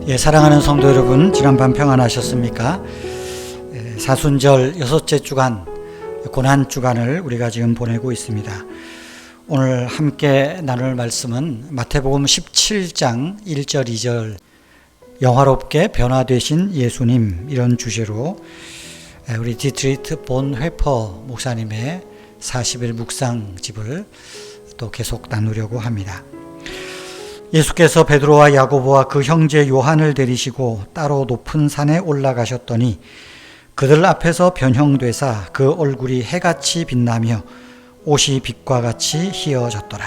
사랑하는 성도 여러분, 지난밤 평안하셨습니까? 사순절 6째 주간, 고난주간을 우리가 지금 보내고 있습니다. 오늘 함께 나눌 말씀은 마태복음 17장 1절 2절 영화롭게 변화되신 예수님, 이런 주제로 우리 디트리트 본 회퍼 목사님의 40일 묵상집을 또 계속 나누려고 합니다. 예수께서 베드로와 야고보와 그 형제 요한을 데리시고 따로 높은 산에 올라가셨더니 그들 앞에서 변형되사 그 얼굴이 해같이 빛나며 옷이 빛과 같이 희어졌더라.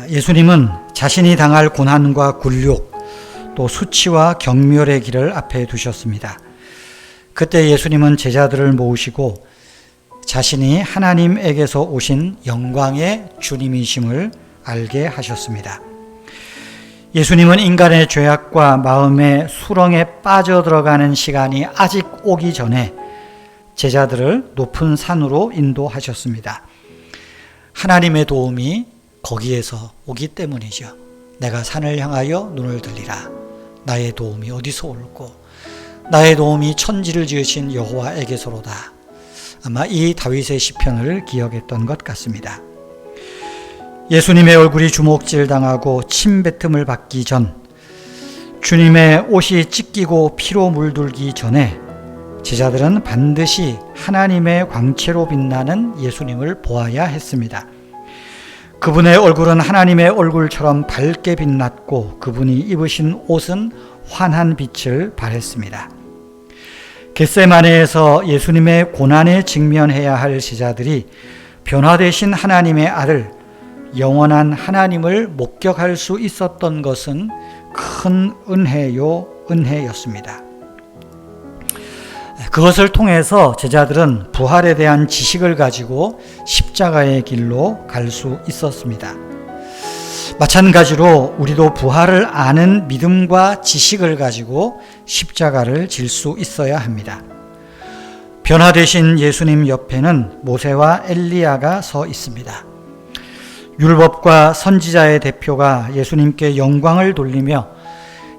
예수님은 자신이 당할 고난과 굴욕, 또 수치와 경멸의 길을 앞에 두셨습니다. 그때 예수님은 제자들을 모으시고 자신이 하나님에게서 오신 영광의 주님이심을 알게 하셨습니다. 예수님은 인간의 죄악과 마음의 수렁에 빠져들어가는 시간이 아직 오기 전에 제자들을 높은 산으로 인도하셨습니다. 하나님의 도움이 거기에서 오기 때문이죠. 내가 산을 향하여 눈을 들리라. 나의 도움이 어디서 올고 나의 도움이 천지를 지으신 여호와에게서로다. 아마 이 다윗의 시편을 기억했던 것 같습니다. 예수님의 얼굴이 주먹질 당하고 침뱉음을 받기 전, 주님의 옷이 찢기고 피로 물들기 전에 제자들은 반드시 하나님의 광채로 빛나는 예수님을 보아야 했습니다. 그분의 얼굴은 하나님의 얼굴처럼 밝게 빛났고 그분이 입으신 옷은 환한 빛을 발했습니다. 겟세마네에서 예수님의 고난에 직면해야 할 제자들이 변화되신 하나님의 아들, 영원한 하나님을 목격할 수 있었던 것은 큰 은혜였습니다. 그것을 통해서 제자들은 부활에 대한 지식을 가지고 십자가의 길로 갈 수 있었습니다. 마찬가지로 우리도 부활을 아는 믿음과 지식을 가지고 십자가를 질 수 있어야 합니다. 변화되신 예수님 옆에는 모세와 엘리야가 서 있습니다. 율법과 선지자의 대표가 예수님께 영광을 돌리며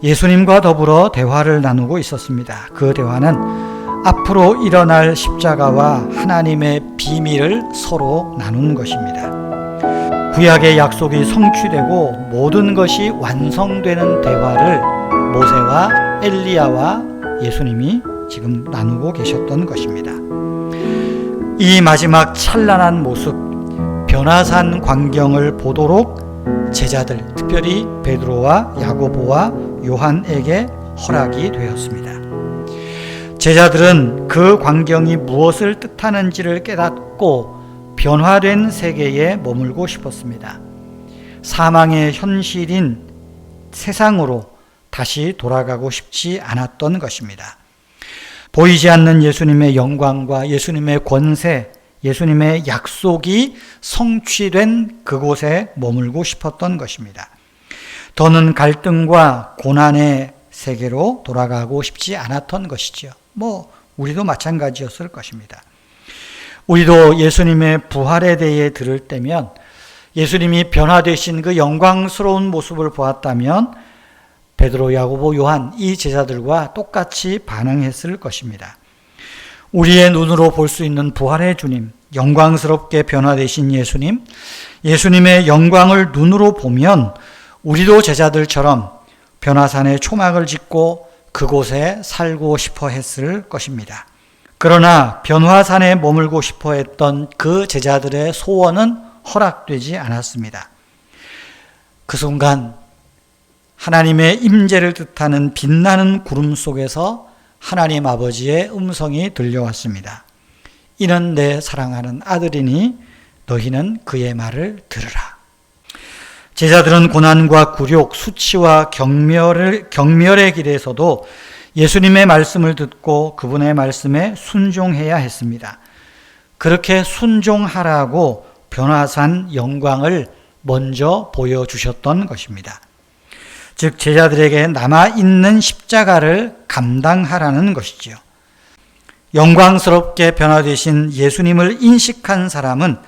예수님과 더불어 대화를 나누고 있었습니다. 그 대화는 앞으로 일어날 십자가와 하나님의 비밀을 서로 나눈 것입니다. 구약의 약속이 성취되고 모든 것이 완성되는 대화를 모세와 엘리야와 예수님이 지금 나누고 계셨던 것입니다. 이 마지막 찬란한 모습, 변화산 광경을 보도록 제자들, 특별히 베드로와 야고보와 요한에게 허락이 되었습니다. 제자들은 그 광경이 무엇을 뜻하는지를 깨닫고 변화된 세계에 머물고 싶었습니다. 사망의 현실인 세상으로 다시 돌아가고 싶지 않았던 것입니다. 보이지 않는 예수님의 영광과 예수님의 권세, 예수님의 약속이 성취된 그곳에 머물고 싶었던 것입니다. 더는 갈등과 고난의 세계로 돌아가고 싶지 않았던 것이죠. 우리도 마찬가지였을 것입니다. 우리도 예수님의 부활에 대해 들을 때면, 예수님이 변화되신 그 영광스러운 모습을 보았다면 베드로, 야고보, 요한 이 제자들과 똑같이 반응했을 것입니다. 우리의 눈으로 볼 수 있는 부활의 주님, 영광스럽게 변화되신 예수님, 예수님의 영광을 눈으로 보면 우리도 제자들처럼 변화산에 초막을 짓고 그곳에 살고 싶어 했을 것입니다. 그러나 변화산에 머물고 싶어 했던 그 제자들의 소원은 허락되지 않았습니다. 그 순간 하나님의 임재를 뜻하는 빛나는 구름 속에서 하나님 아버지의 음성이 들려왔습니다. 이는 내 사랑하는 아들이니 너희는 그의 말을 들으라. 제자들은 고난과 굴욕, 수치와 경멸의 길에서도 예수님의 말씀을 듣고 그분의 말씀에 순종해야 했습니다. 그렇게 순종하라고 변화산 영광을 먼저 보여주셨던 것입니다. 즉 제자들에게 남아있는 십자가를 감당하라는 것이지요. 영광스럽게 변화되신 예수님을 인식한 사람은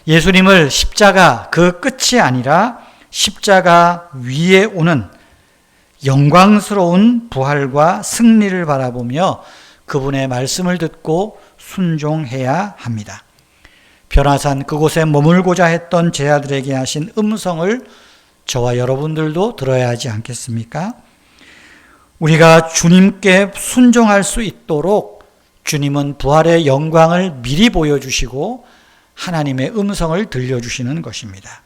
예수님을 십자가 그 끝이 아니라 십자가 위에 오는 영광스러운 부활과 승리를 바라보며 그분의 말씀을 듣고 순종해야 합니다. 변화산 그곳에 머물고자 했던 제자들에게 하신 음성을 저와 여러분들도 들어야 하지 않겠습니까? 우리가 주님께 순종할 수 있도록 주님은 부활의 영광을 미리 보여주시고 하나님의 음성을 들려주시는 것입니다.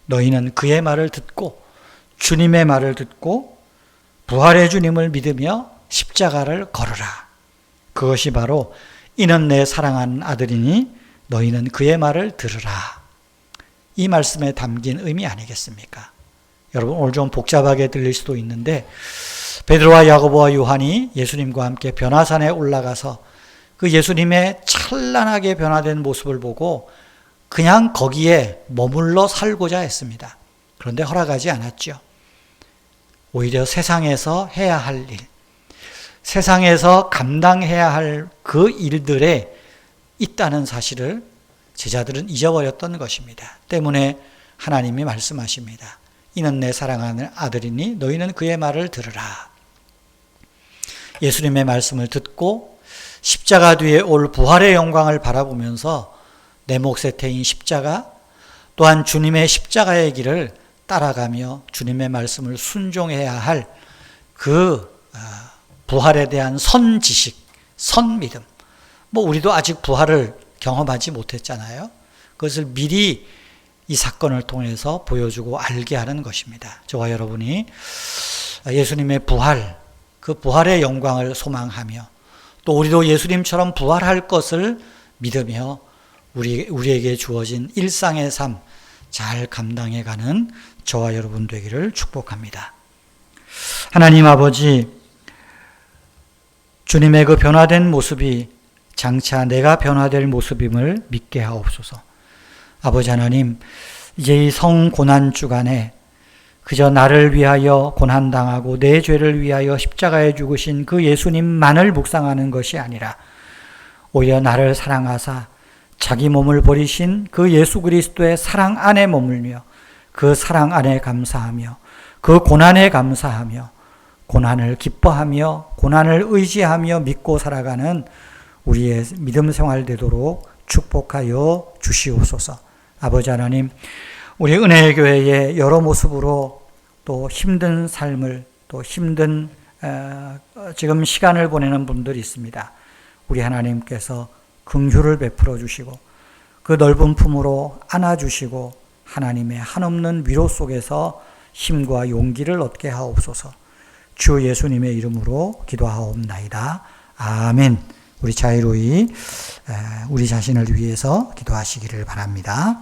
너희는 그의 말을 듣고 주님의 말을 듣고 부활의 주님을 믿으며 십자가를 걸으라. 그것이 바로 이는 내 사랑하는 아들이니 너희는 그의 말을 들으라. 이 말씀에 담긴 의미 아니겠습니까? 여러분 오늘 좀 복잡하게 들릴 수도 있는데 베드로와 야고보와 요한이 예수님과 함께 변화산에 올라가서 그 예수님의 찬란하게 변화된 모습을 보고 그냥 거기에 머물러 살고자 했습니다. 그런데 허락하지 않았죠. 오히려 세상에서 해야 할 일, 세상에서 감당해야 할 그 일들에 있다는 사실을 제자들은 잊어버렸던 것입니다. 때문에 하나님이 말씀하십니다. 이는 내 사랑하는 아들이니 너희는 그의 말을 들으라. 예수님의 말씀을 듣고 십자가 뒤에 올 부활의 영광을 바라보면서 내 몫의 태인 십자가 또한 주님의 십자가의 길을 따라가며 주님의 말씀을 순종해야 할 그 부활에 대한 선지식, 선믿음. 우리도 아직 부활을 경험하지 못했잖아요. 그것을 미리 이 사건을 통해서 보여주고 알게 하는 것입니다. 저와 여러분이 예수님의 부활, 그 부활의 영광을 소망하며 또 우리도 예수님처럼 부활할 것을 믿으며 우리에게 주어진 일상의 삶 잘 감당해가는 저와 여러분 되기를 축복합니다. 하나님 아버지, 주님의 그 변화된 모습이 장차 내가 변화될 모습임을 믿게 하옵소서. 아버지 하나님, 이제 이 성고난 주간에 그저 나를 위하여 고난당하고 내 죄를 위하여 십자가에 죽으신 그 예수님만을 묵상하는 것이 아니라 오히려 나를 사랑하사 자기 몸을 버리신 그 예수 그리스도의 사랑 안에 머물며 그 사랑 안에 감사하며 그 고난에 감사하며 고난을 기뻐하며 고난을 의지하며 믿고 살아가는 우리의 믿음 생활 되도록 축복하여 주시옵소서. 아버지 하나님, 우리 은혜의 교회의 여러 모습으로 또 힘든 삶을 또 힘든 지금 시간을 보내는 분들이 있습니다. 우리 하나님께서 긍휼을 베풀어 주시고 그 넓은 품으로 안아주시고 하나님의 한없는 위로 속에서 힘과 용기를 얻게 하옵소서. 주 예수님의 이름으로 기도하옵나이다. 아멘. 우리 자유로이 우리 자신을 위해서 기도하시기를 바랍니다.